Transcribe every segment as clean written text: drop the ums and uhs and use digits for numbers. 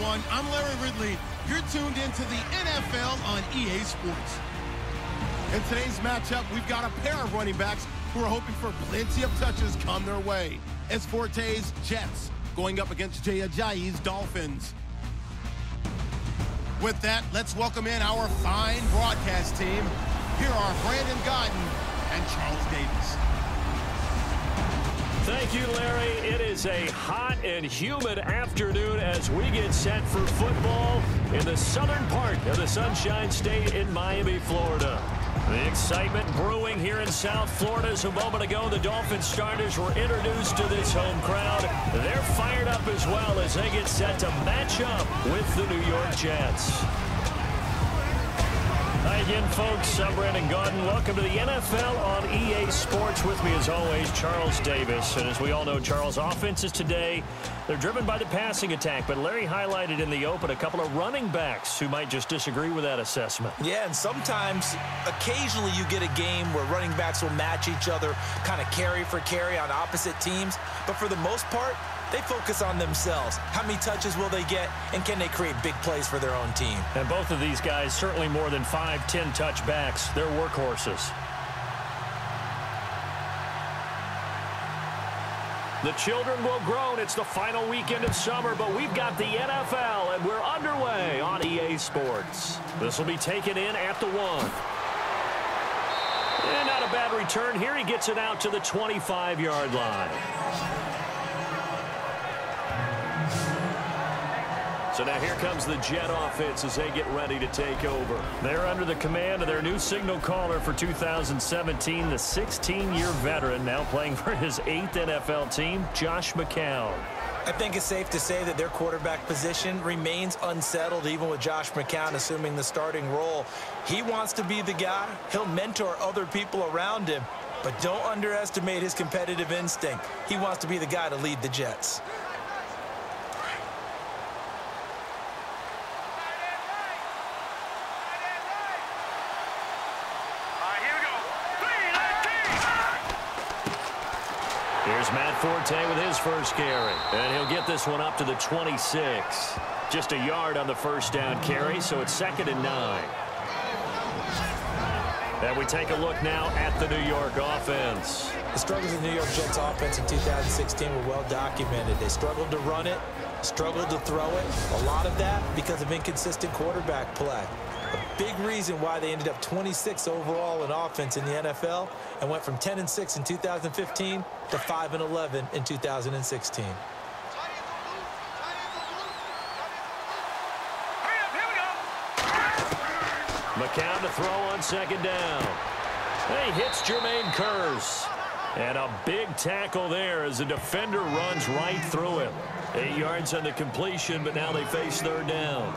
everyone. I'm Larry Ridley. You're tuned into the NFL on EA Sports. In today's matchup, we've got a pair of running backs who are hoping for plenty of touches come their way. It's Forte's Jets going up against Jay Ajayi's Dolphins. With that, let's welcome in our fine broadcast team. Here are Brandon Godden and Charles Davis. Thank you, Larry. It is a hot and humid afternoon as we get set for football in the southern part of the Sunshine State in Miami, Florida. The excitement brewing here in South Florida. As a moment ago, the Dolphins starters were introduced to this home crowd. They're fired up as well as they get set to match up with the New York Jets. Hi again, folks. I'm Brandon Godden. Welcome to the NFL on EA Sports. With me, as always, Charles Davis. And as we all know, Charles, offenses today, they're driven by the passing attack. But Larry highlighted in the open a couple of running backs who might just disagree with that assessment. Yeah, and sometimes, occasionally you get a game where running backs will match each other, kind of carry for carry on opposite teams. But for the most part, they focus on themselves. How many touches will they get, and can they create big plays for their own team? And both of these guys, certainly more than 5-10 touchbacks. They're workhorses. The children will groan. It's the final weekend of summer, but we've got the NFL, and we're underway on EA Sports. This will be taken in at the 1. And not a bad return here. He gets it out to the 25-yard line. So now here comes the Jet offense as they get ready to take over. They're under the command of their new signal caller for 2017, the 16-year veteran, now playing for his 8th NFL team, Josh McCown. I think it's safe to say that their quarterback position remains unsettled, even with Josh McCown assuming the starting role. He wants to be the guy. He'll mentor other people around him, but don't underestimate his competitive instinct. He wants to be the guy to lead the Jets. Here's Matt Forte with his first carry, and he'll get this one up to the 26. Just a yard on the first down carry, so it's 2nd and 9. And we take a look now at the New York offense. The struggles of the New York Jets offense in 2016 were well documented. They struggled to run it, struggled to throw it. A lot of that because of inconsistent quarterback play. A big reason why they ended up 26 overall in offense in the NFL and went from 10-6 in 2015 to 5-11 in 2016. McCown to throw on 2nd down. He hits Jermaine Kearse. And a big tackle there as the defender runs right through him. 8 yards on the completion, but now they face 3rd down.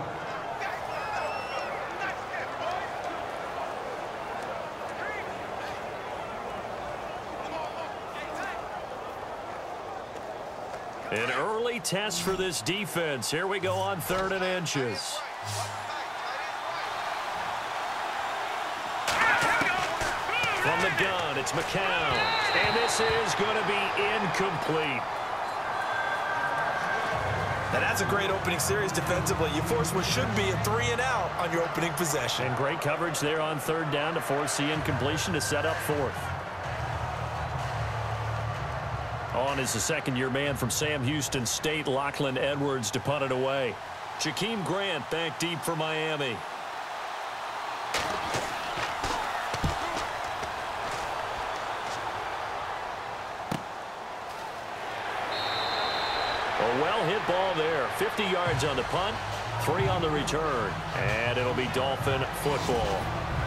An early test for this defense. Here we go on 3rd and inches. From the gun, it's McCown. And this is going to be incomplete. Now that's a great opening series defensively. You force what should be a 3-and-out on your opening possession. And great coverage there on 3rd down to force the incompletion to set up 4th. On is the 2nd-year man from Sam Houston State, Lachlan Edwards, to punt it away. Jakeem Grant back deep for Miami. A well-hit ball there. 50 yards on the punt, 3 on the return. And it'll be Dolphin football.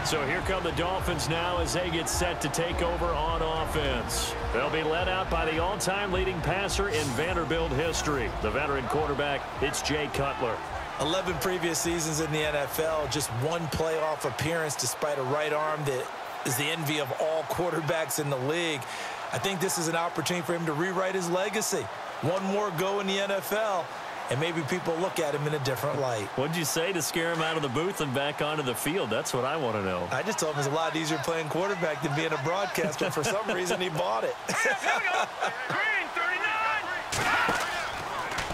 So here come the Dolphins now as they get set to take over on offense. They'll be led out by the all-time leading passer in Vanderbilt history. The veteran quarterback, it's Jay Cutler. 11 previous seasons in the NFL, just 1 playoff appearance despite a right arm that is the envy of all quarterbacks in the league. I think this is an opportunity for him to rewrite his legacy. 1 more go in the NFL, and maybe people look at him in a different light. What'd you say to scare him out of the booth and back onto the field? That's what I want to know. I just told him it's a lot easier playing quarterback than being a broadcaster. For some reason, he bought it.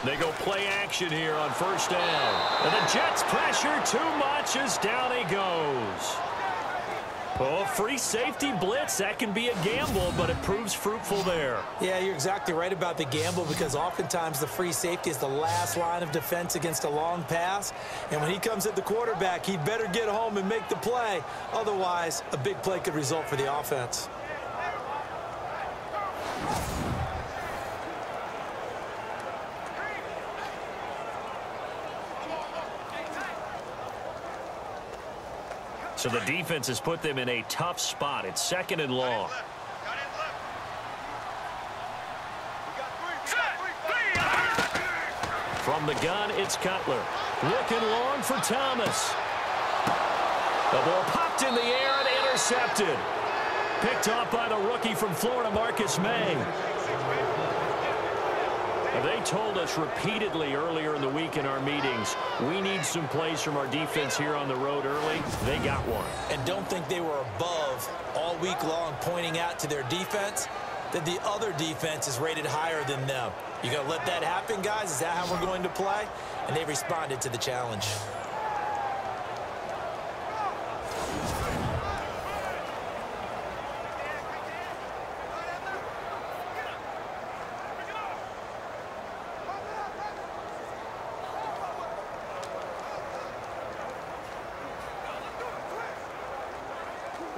They go play action here on first down. And the Jets pressure too much as down he goes. Oh, free safety blitz, that can be a gamble, but it proves fruitful there. Yeah, you're exactly right about the gamble because oftentimes the free safety is the last line of defense against a long pass. And when he comes at the quarterback, he'd better get home and make the play. Otherwise, a big play could result for the offense. So the defense has put them in a tough spot. It's second and long. From the gun, it's Cutler. Looking long for Thomas. The ball popped in the air and intercepted. Picked off by the rookie from Florida, Marcus May. They told us repeatedly earlier in the week in our meetings, we need some plays from our defense here on the road early. They got one. And don't think they were above all week long pointing out to their defense that the other defense is rated higher than them. You going to let that happen, guys? Is that how we're going to play? And they responded to the challenge.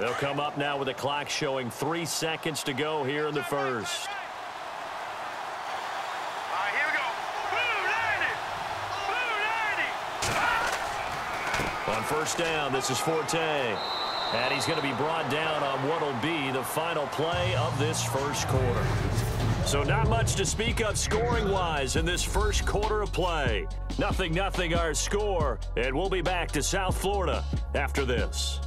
They'll come up now with the clock showing 3 seconds to go here in the first. All right, here we go. Blue 90. On first down, this is Forte. And he's going to be brought down on what will be the final play of this first quarter. So not much to speak of scoring-wise in this first quarter of play. 0-0 our score, and we'll be back to South Florida after this.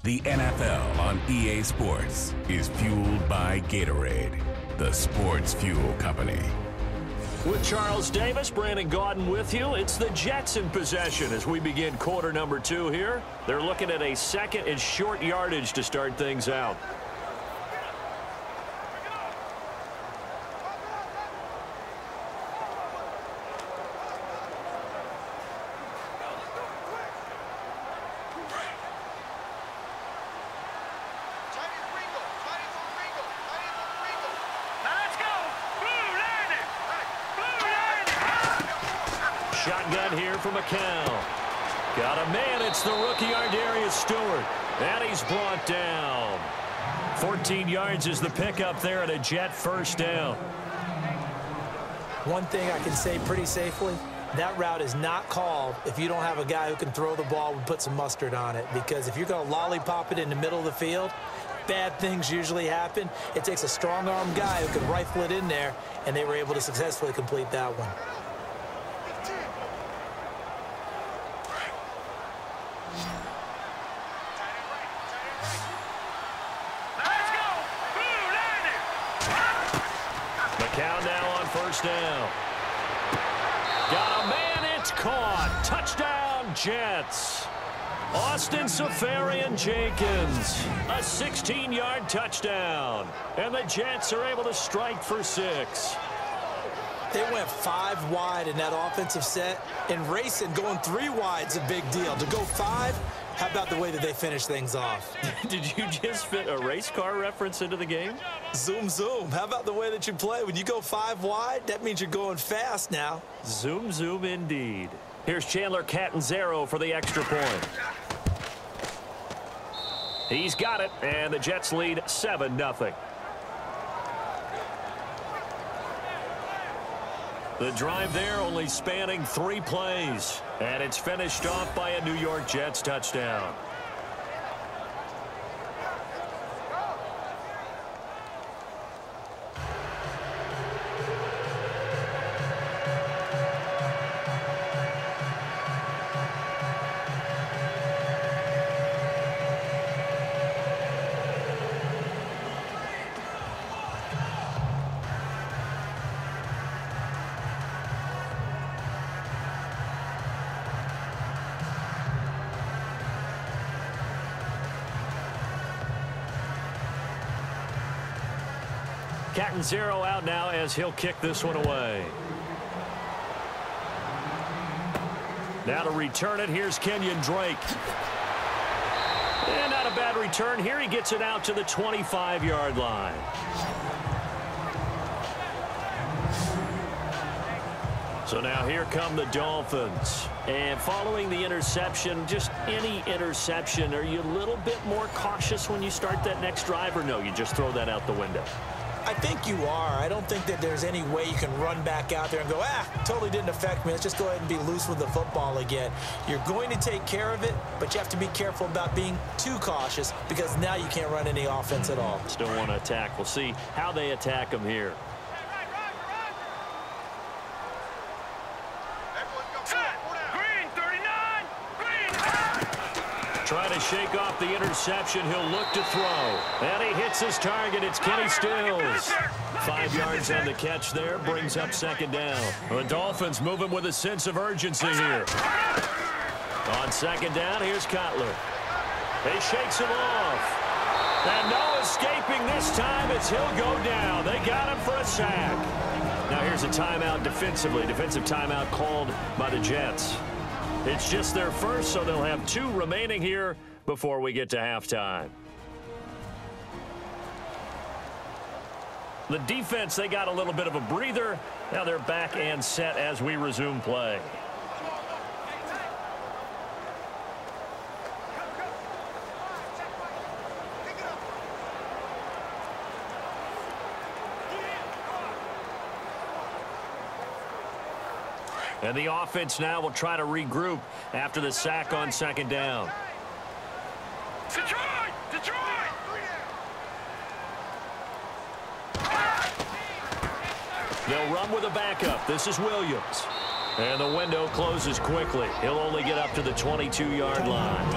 The NFL on EA Sports is fueled by Gatorade, the sports fuel company. With Charles Davis, Brandon Gaudin with you. It's the Jets in possession as we begin quarter number 2 here. They're looking at a second and short yardage to start things out. Shotgun here for McCown. Got a man. It's the rookie Ardarius Stewart. And he's brought down. 14 yards is the pickup there at a Jet first down. One thing I can say pretty safely, that route is not called if you don't have a guy who can throw the ball and put some mustard on it. Because if you're going to lollipop it in the middle of the field, bad things usually happen. It takes a strong-arm guy who can rifle it in there, and they were able to successfully complete that one. Down. Got a man, it's caught. Touchdown, Jets. Austin Seferian-Jenkins. A 16-yard touchdown. And the Jets are able to strike for 6. They went 5 wide in that offensive set, and racing going 3 wide's a big deal. To go 5, how about the way that they finish things off? Did you just fit a race car reference into the game? Zoom, zoom. How about the way that you play? When you go 5 wide, that means you're going fast now. Zoom, zoom indeed. Here's Chandler Catanzaro for the extra point. He's got it, and the Jets lead 7-0. The drive there only spanning 3 plays, and it's finished off by a New York Jets touchdown. Counting 0 out now as he'll kick this one away. Now to return it, here's Kenyon Drake. And not a bad return here. He gets it out to the 25-yard line. So now here come the Dolphins. And following the interception, just any interception, are you a little bit more cautious when you start that next drive, or no, you just throw that out the window? I think you are. I don't think that there's any way you can run back out there and go, totally didn't affect me. Let's just go ahead and be loose with the football again. You're going to take care of it, but you have to be careful about being too cautious because now you can't run any offense at all. Still want to attack. We'll see how they attack them here. Trying to shake off the interception. He'll look to throw. And he hits his target. It's Kenny Stills. 5 yards on the catch there. Brings up second down. The Dolphins moving with a sense of urgency here. On second down, here's Cutler. He shakes him off. And no escaping this time as he'll go down. They got him for a sack. Now here's a timeout defensively. Defensive timeout called by the Jets. It's just their first, so they'll have 2 remaining here before we get to halftime. The defense, they got a little bit of a breather. Now they're back and set as we resume play. And the offense now will try to regroup after the sack on second down. Detroit! Detroit! They'll run with a backup. This is Williams. And the window closes quickly. He'll only get up to the 22-yard line.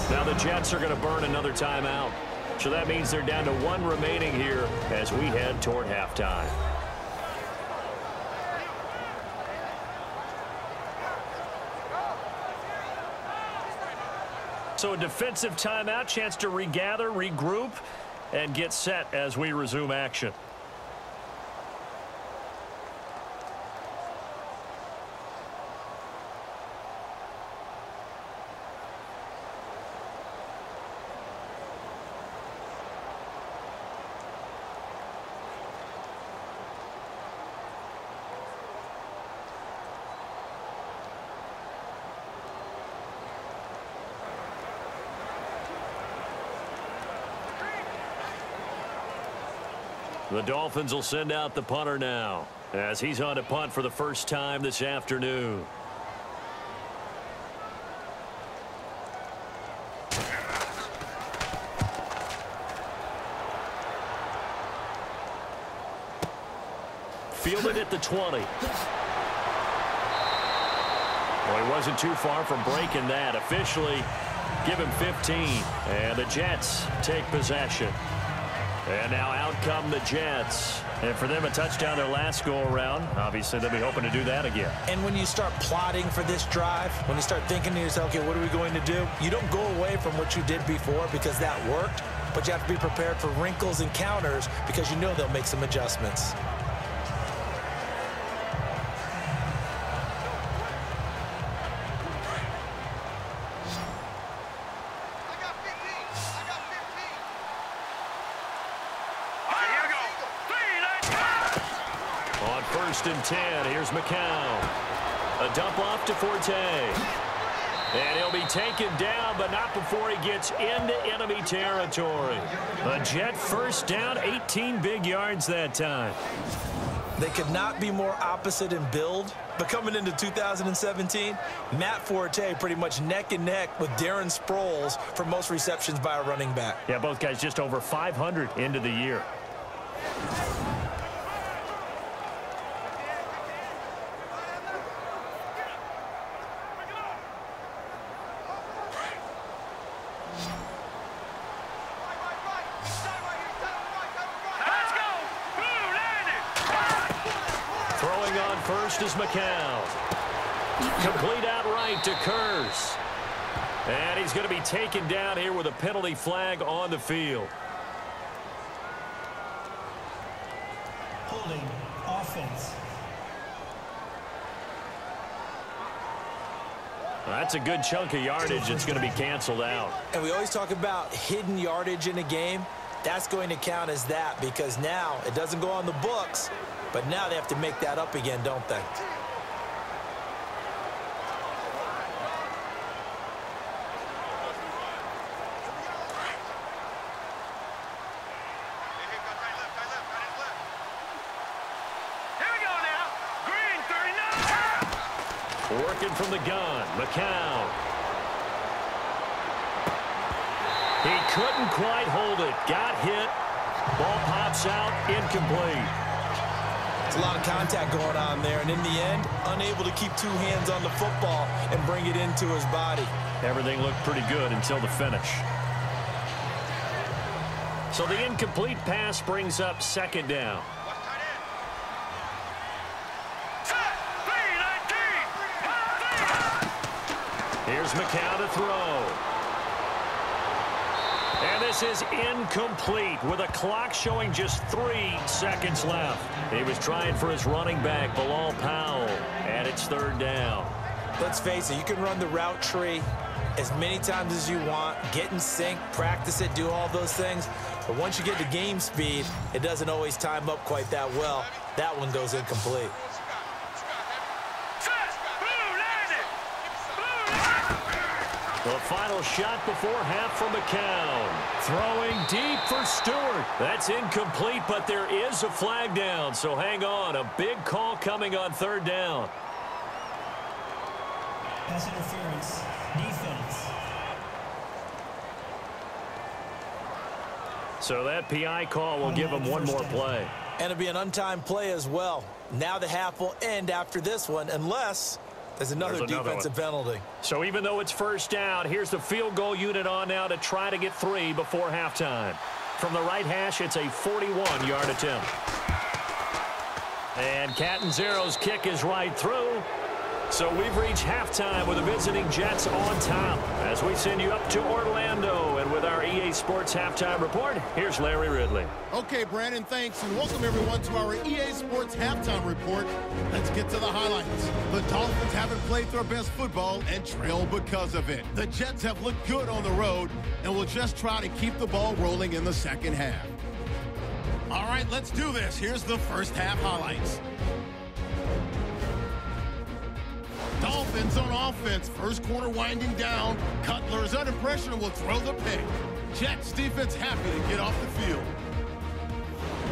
Now the Jets are going to burn another timeout. So that means they're down to 1 remaining here as we head toward halftime. So a defensive timeout, chance to regather, regroup, and get set as we resume action. The Dolphins will send out the punter now as he's on to punt for the first time this afternoon. Fielded at the 20. Well, he wasn't too far from breaking that. Officially, give him 15. And the Jets take possession. And now out come the Jets. And for them, a touchdown their last go-around. Obviously, they'll be hoping to do that again. And when you start plotting for this drive, when you start thinking to yourself, okay, what are we going to do? You don't go away from what you did before because that worked, but you have to be prepared for wrinkles and counters because you know they'll make some adjustments. And 10. Here's McCown. A dump off to Forte. And he'll be taken down, but not before he gets into enemy territory. A Jet first down, 18 big yards that time. They could not be more opposite in build, but coming into 2017, Matt Forte pretty much neck and neck with Darren Sproles for most receptions by a running back. Yeah, both guys just over 500 into the year. First is McCown. Complete outright to Kurz. And he's going to be taken down here with a penalty flag on the field. Holding offense. That's a good chunk of yardage. It's going to be canceled out. And we always talk about hidden yardage in a game. That's going to count as that because now it doesn't go on the books, but now they have to make that up again, don't they? Working from the gun, McCown. He couldn't quite hold it. Got hit. Ball pops out, incomplete. It's a lot of contact going on there, and in the end, unable to keep two hands on the football and bring it into his body. Everything looked pretty good until the finish. So the incomplete pass brings up second down. Here's McCown to throw. And this is incomplete with a clock showing just 3 seconds left. He was trying for his running back, Bilal Powell, and it's third down. Let's face it, you can run the route tree as many times as you want, get in sync, practice it, do all those things. But once you get to game speed, it doesn't always time up quite that well. That one goes incomplete. The final shot before half from McCown. Throwing deep for Stewart. That's incomplete, but there is a flag down, so hang on. A big call coming on third down. Pass interference. Defense. So that PI call will give him one more play. And it'll be an untimed play as well. Now the half will end after this one, unless there's another defensive penalty. So even though it's first down, here's the field goal unit on now to try to get 3 before halftime. From the right hash, it's a 41-yard attempt. And Catanzero's kick is right through. So we've reached halftime with the visiting Jets on top as we send you up to Orlando. And with our EA Sports Halftime Report, here's Larry Ridley. Okay, Brandon, thanks, and welcome everyone to our EA Sports Halftime Report. Let's get to the highlights. The Dolphins haven't played their best football and trail because of it. The Jets have looked good on the road and will just try to keep the ball rolling in the second half. All right, let's do this. Here's the first half highlights. Dolphins on offense. First quarter winding down. Cutler's under pressure will throw the pick. Jets defense happy to get off the field.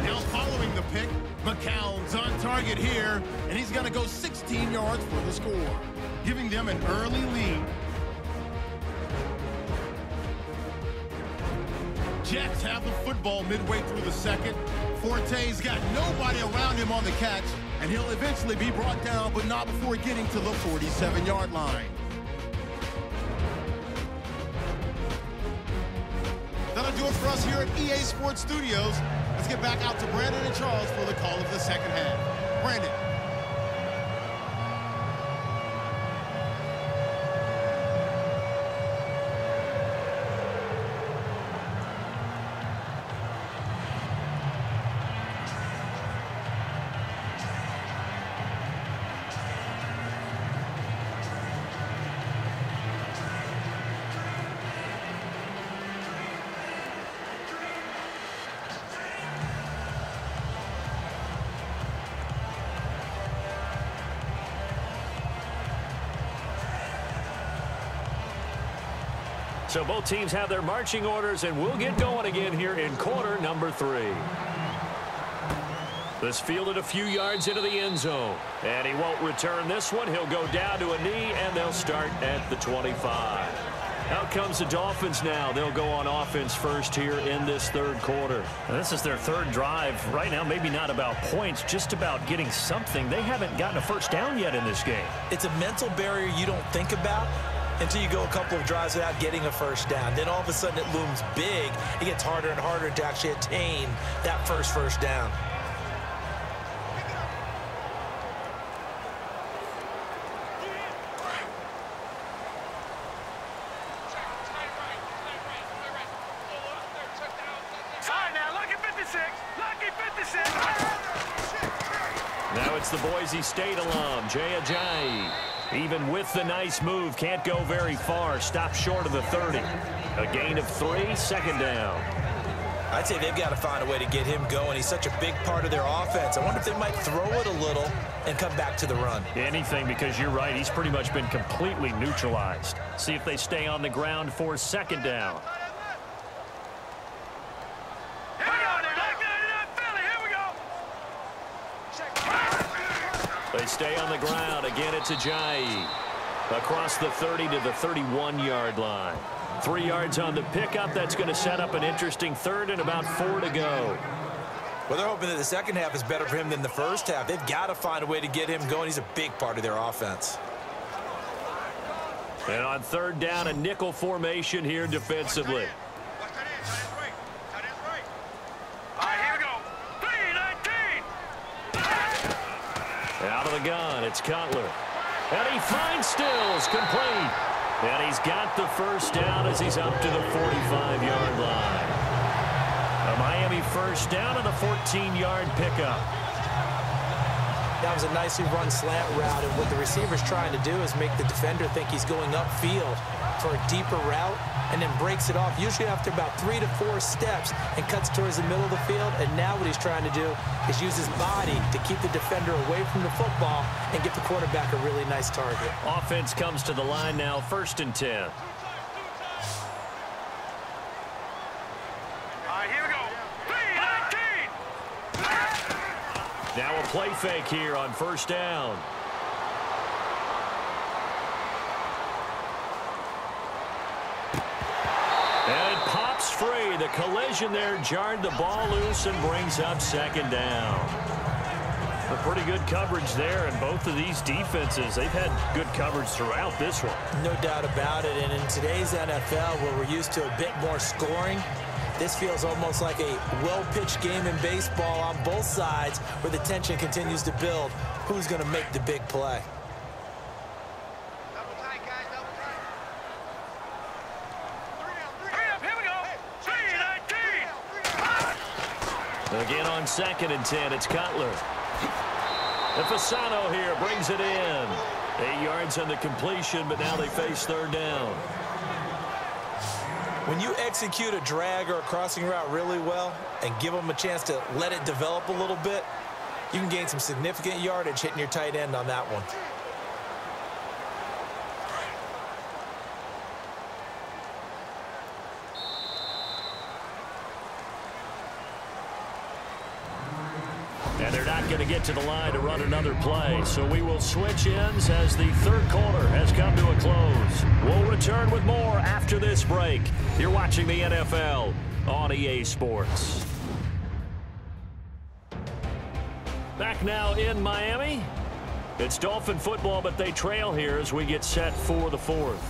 Now following the pick, McCown's on target here, and he's going to go 16 yards for the score, giving them an early lead. Jets have the football midway through the second. Forte's got nobody around him on the catch, and he'll eventually be brought down, but not before getting to the 47-yard line. That'll do it for us here at EA Sports Studios. Let's get back out to Brandon and Charles for the call of the second half. Brandon. So both teams have their marching orders, and we'll get going again here in quarter number 3. This fielded a few yards into the end zone, and he won't return this one. He'll go down to a knee, and they'll start at the 25. Out comes the Dolphins now. They'll go on offense first here in this third quarter. And this is their third drive. Right now, maybe not about points, just about getting something. They haven't gotten a first down yet in this game. It's a mental barrier you don't think about until you go a couple of drives without getting a first down. Then all of a sudden it looms big. It gets harder and harder to actually attain that first down. Now it's the Boise State alum, Jay Ajayi. Even with the nice move, can't go very far. Stops short of the 30. A gain of 3, 2nd down. I'd say they've got to find a way to get him going. He's such a big part of their offense. I wonder if they might throw it a little and come back to the run. Anything, because you're right. He's pretty much been completely neutralized. See if they stay on the ground for 2nd down. They stay on the ground. Again, it's Ajayi. Across the 30 to the 31-yard line. 3 yards on the pickup. That's going to set up an interesting 3rd and about 4 to go. Well, they're hoping that the second half is better for him than the first half. They've got to find a way to get him going. He's a big part of their offense. And on 3rd down, a nickel formation here defensively. Out of the gun, it's Cutler. And he finds Stills, complete. And he's got the 1st down as he's up to the 45-yard line. A Miami 1st down and a 14-yard pickup. That was a nicely run slant route, and what the receiver's trying to do is make the defender think he's going upfield for a deeper route and then breaks it off, usually after about 3 to 4 steps, and cuts towards the middle of the field. And now what he's trying to do is use his body to keep the defender away from the football and get the quarterback a really nice target. Offense comes to the line now, 1st and 10. All right, here we go. 3-19. Now a play fake here on 1st down. And it pops free. The collision there jarred the ball loose and brings up 2nd down. A pretty good coverage there, and both of these defenses, they've had good coverage throughout this one. No doubt about it, and in today's NFL, where we're used to a bit more scoring, this feels almost like a well-pitched game in baseball on both sides, where the tension continues to build. Who's going to make the big play? Again on 2nd and 10, it's Cutler. And Fasano here brings it in. 8 yards on the completion, but now they face 3rd down. When you execute a drag or a crossing route really well and give them a chance to let it develop a little bit, you can gain some significant yardage hitting your tight end on that one. And they're not going to get to the line to run another play. So we will switch ends as the 3rd quarter has come to a close. We'll return with more after this break. You're watching the NFL on EA Sports. Back now in Miami. It's Dolphin football, but they trail here as we get set for the 4th.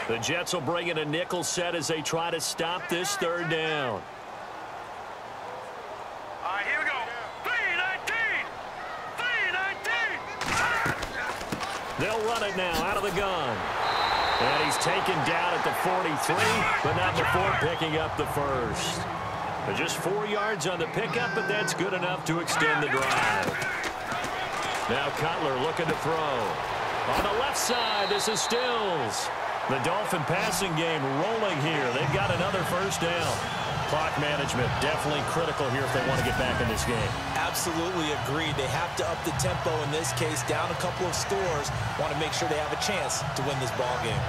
The Jets will bring in a nickel set as they try to stop this 3rd down. All right, here we go. 3-19. 3-19. They'll run it now out of the gun. And he's taken down at the 43, but not before picking up the 1st. But just 4 yards on the pickup, but that's good enough to extend the drive. Now Cutler looking to throw. On the left side, this is Stills. The Dolphin passing game rolling here. They've got another 1st down. Clock management definitely critical here if they want to get back in this game. Absolutely agreed. They have to up the tempo in this case, down a couple of scores. Want to make sure they have a chance to win this ball game.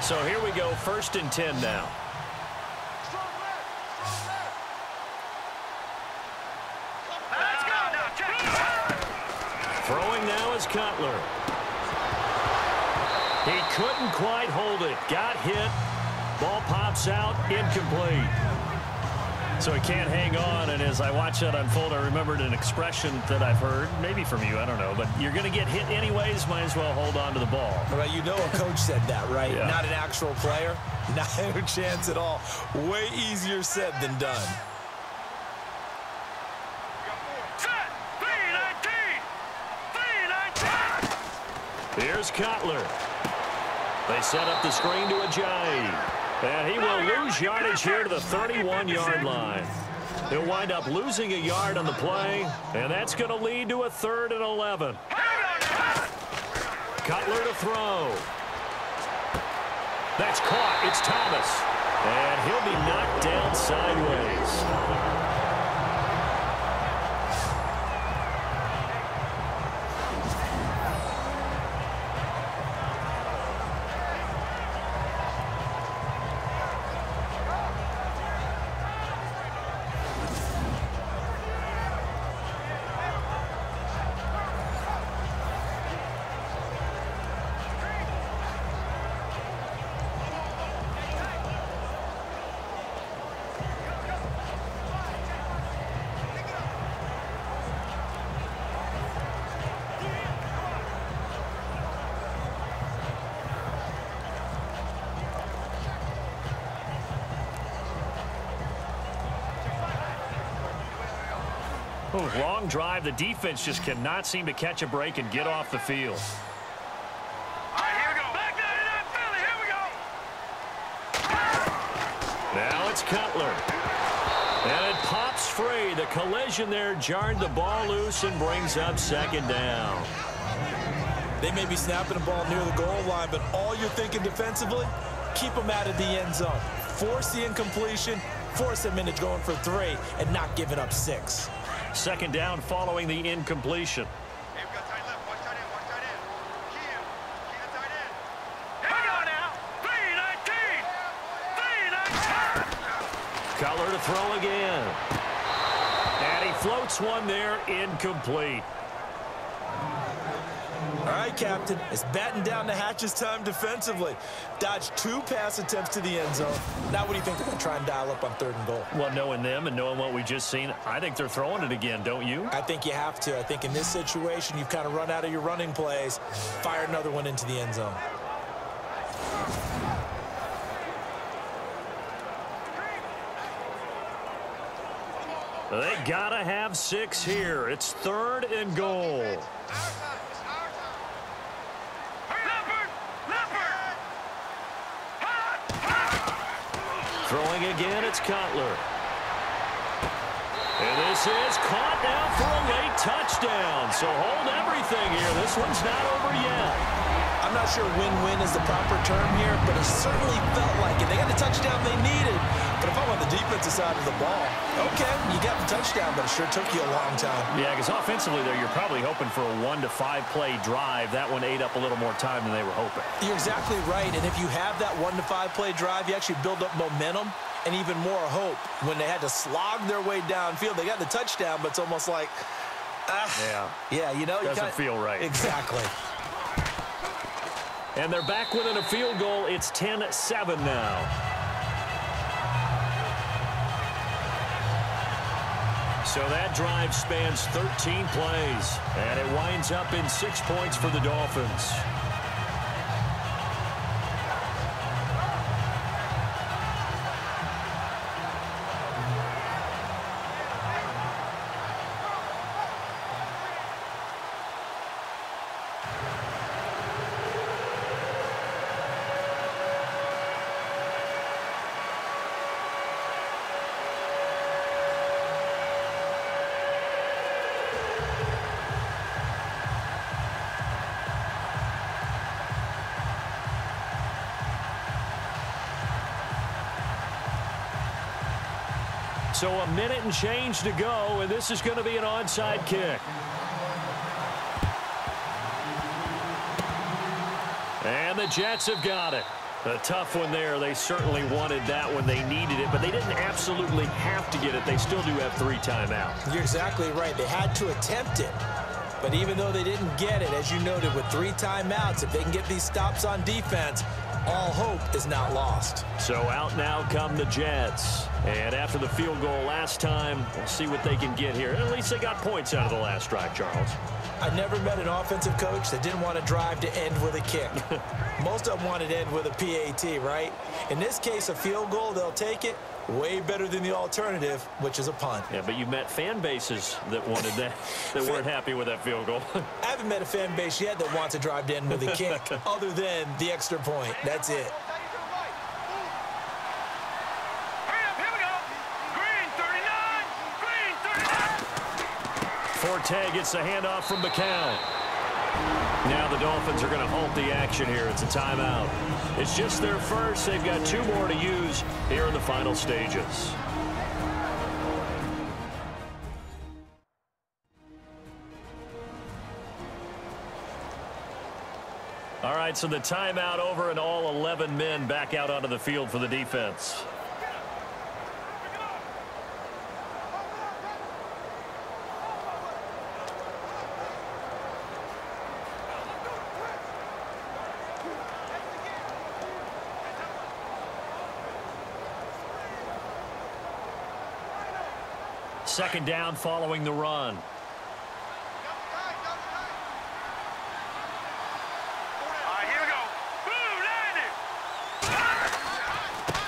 So here we go, 1st and 10 now. Throwing now is Cutler. He couldn't quite hold it. Got hit. Ball pops out, incomplete. So he can't hang on, and as I watch that unfold, I remembered an expression that I've heard, maybe from you, I don't know, but you're going to get hit anyways, might as well hold on to the ball. Well, you know a coach said that, right? Yeah. Not an actual player. Not a chance at all. Way easier said than done. Set. 3-19. 3-19. Here's Cutler. They set up the screen to Ajayi. And he will lose yardage here to the 31-yard line. He'll wind up losing a yard on the play, and that's going to lead to a 3rd and 11. Cutler to throw. That's caught. It's Thomas. And he'll be knocked down sideways. Long drive. The defense just cannot seem to catch a break and get off the field. All right, here we go. Back down in that Philly. Here we go. Now it's Cutler. And it pops free. The collision there jarred the ball loose and brings up 2nd down. They may be snapping the ball near the goal line, but all you're thinking defensively, keep them out of the end zone. Force the incompletion, force them into going for 3, and not giving up 6. 2nd down following the incompletion. Hey, we got tight left. Watch tight end. Watch tight end. Key him. Key the tight end. Hang on now. 3-19. 3-19. Cutler to throw again. And he floats one there, incomplete. All right, Captain, it's batten down the hatches time defensively. Dodged 2 pass attempts to the end zone. Now what do you think they're going to try and dial up on 3rd and goal? Well, knowing them and knowing what we just seen, I think they're throwing it again, don't you? I think you have to. I think in this situation, you've kind of run out of your running plays. Fire another one into the end zone. They gotta have 6 here. It's 3rd and goal. Throwing again, it's Cutler. And this is caught now for a late touchdown. So hold everything here. This one's not over yet. I'm not sure win-win is the proper term here, but it certainly felt like it. They got the touchdown they needed. But if I'm on the defensive side of the ball, okay, you got the touchdown, but it sure took you a long time. Yeah, because offensively there, you're probably hoping for a 1 to 5 play drive. That one ate up a little more time than they were hoping. You're exactly right, and if you have that 1 to 5 play drive, you actually build up momentum and even more hope. When they had to slog their way downfield, they got the touchdown, but it's almost like, yeah, you know, doesn't feel right. Exactly. And they're back within a field goal. It's 10-7 now. So that drive spans 13 plays, and it winds up in 6 points for the Dolphins. So a minute and change to go, and this is going to be an onside kick. And the Jets have got it. A tough one there. They certainly wanted that when they needed it, but they didn't absolutely have to get it. They still do have 3 timeouts. You're exactly right. They had to attempt it. But even though they didn't get it, as you noted, with 3 timeouts, if they can get these stops on defense, all hope is not lost. So out now come the Jets. And after the field goal last time, we'll see what they can get here. At least they got points out of the last drive, Charles. I never met an offensive coach that didn't want to drive to end with a kick. Most of them wanted to end with a PAT, right? In this case, a field goal, they'll take it. Way better than the alternative, which is a punt. Yeah, but you met fan bases that wanted that, that weren't happy with that field goal. I haven't met a fan base yet that wants to drive to end with a kick other than the extra point. That's it. Forte gets the handoff from McCown. Now the Dolphins are going to halt the action here. It's a timeout. It's just their first. They've got 2 more to use here in the final stages. All right, so the timeout over and all 11 men back out onto the field for the defense. Second down following the run.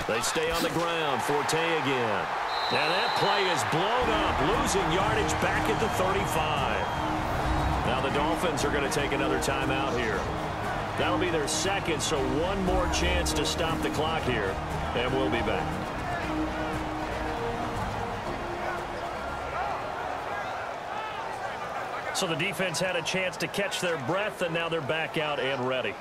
They stay on the ground. Forte again. Now that play is blown up, losing yardage back at the 35. Now the Dolphins are going to take another timeout here. That'll be their second, so one more chance to stop the clock here, and we'll be back. So the defense had a chance to catch their breath, and now they're back out and ready.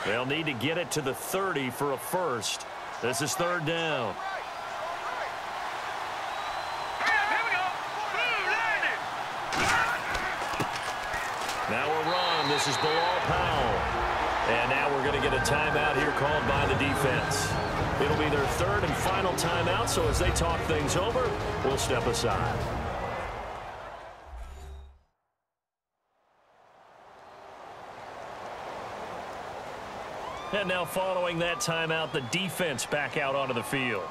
They'll need to get it to the 30 for a first. This is third down. Now a run. This is Bilal Powell. And now we're going to get a timeout here called by the defense. It'll be their third and final timeout, so as they talk things over, we'll step aside. And now following that timeout, the defense back out onto the field.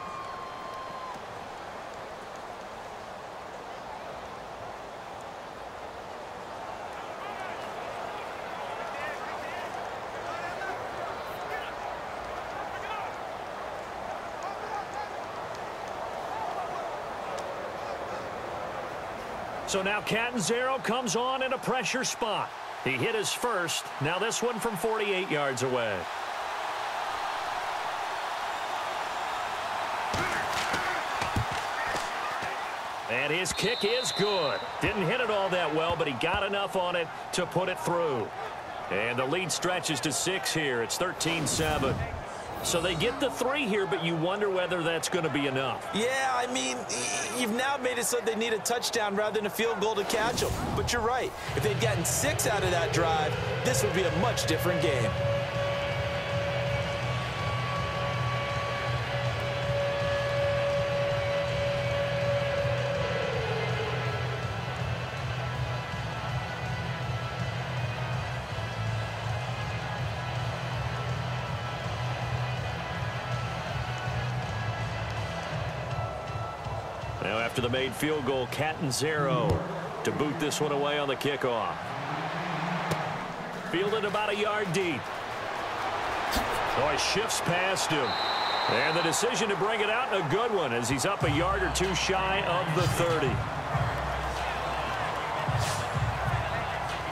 So now Catanzaro comes on in a pressure spot. He hit his first. Now this one from 48 yards away. And his kick is good. Didn't hit it all that well, but he got enough on it to put it through. And the lead stretches to 6 here. It's 13-7. So they get the 3 here, but you wonder whether that's going to be enough. Yeah, I mean, you've now made it so they need a touchdown rather than a field goal to catch them. But you're right. If they'd gotten 6 out of that drive, this would be a much different game. Now after the made field goal, Catanzaro to boot this one away on the kickoff. Fielded about a yard deep. Oh, he shifts past him. And the decision to bring it out, a good one, as he's up a yard or 2 shy of the 30.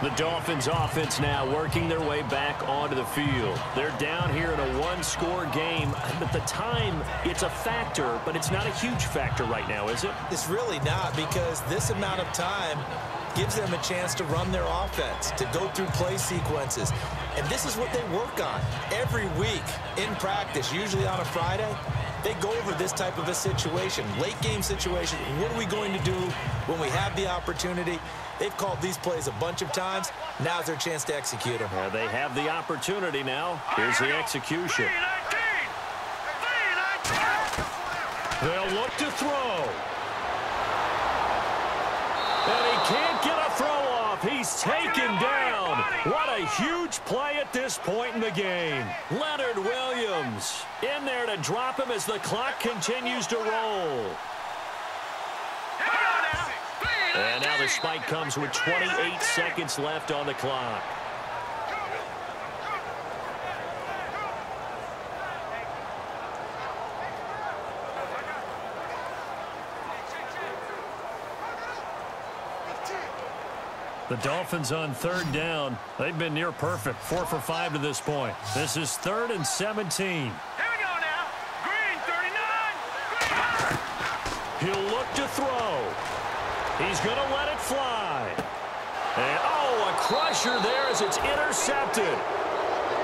The Dolphins offense now working their way back onto the field. They're down here in a 1-score game. At the time, it's a factor, but it's not a huge factor right now, is it? It's really not, because this amount of time, gives them a chance to run their offense, to go through play sequences. And this is what they work on every week in practice, usually on a Friday. They go over this type of a situation, late game situation. What are we going to do when we have the opportunity? They've called these plays a bunch of times. Now's their chance to execute them. Yeah, they have the opportunity now. Here's the execution. They'll look to throw. And he can't get a throw off. He's taken down. What a huge play at this point in the game. Leonard Williams in there to drop him as the clock continues to roll. And now the spike comes with 28 seconds left on the clock. The Dolphins on third down. They've been near perfect. 4 for 5 to this point. This is 3rd and 17. Here we go now. Green, 39. He'll look to throw. He's going to let it fly. And, oh, a crusher there as it's intercepted.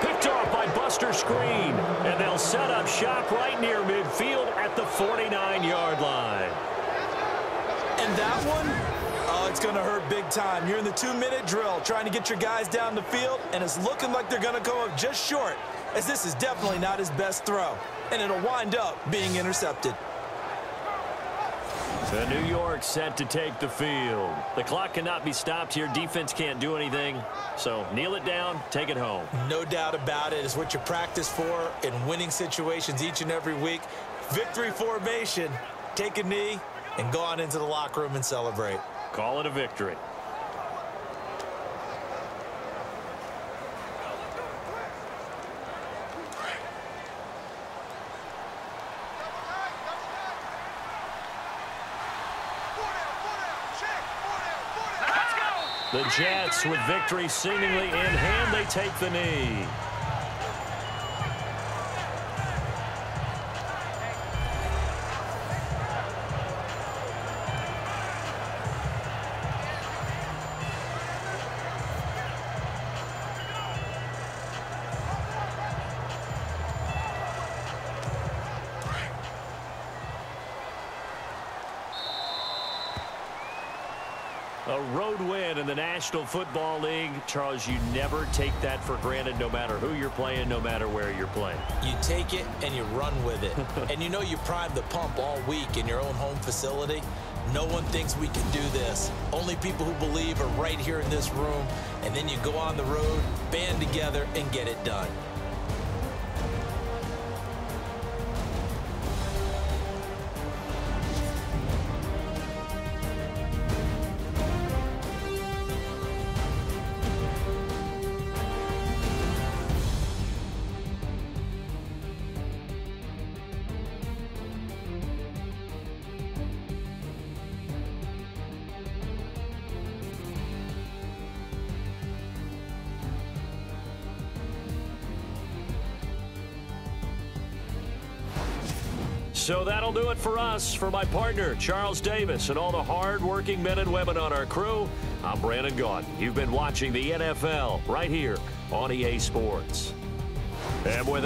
Picked off by Buster Screen. And they'll set up shop right near midfield at the 49-yard line. And that one, oh, it's going to hurt big time. You're in the 2-minute drill trying to get your guys down the field, and it's looking like they're going to come up just short, as this is definitely not his best throw, and it'll wind up being intercepted. The New York set to take the field. The clock cannot be stopped here. Defense can't do anything. So kneel it down, take it home. No doubt about it. It's what you practice for in winning situations each and every week. Victory formation. Take a knee and go on into the locker room and celebrate. Call it a victory. The Jets, with victory seemingly in hand, they take the knee. A road win in the National Football League. Charles, you never take that for granted, no matter who you're playing, no matter where you're playing. You take it and you run with it. And you know you primed the pump all week in your own home facility. No one thinks we can do this. Only people who believe are right here in this room. And then you go on the road, band together, and get it done. So that'll do it for us. For my partner, Charles Davis, and all the hard-working men and women on our crew, I'm Brandon Gaudin. You've been watching the NFL right here on EA Sports. And with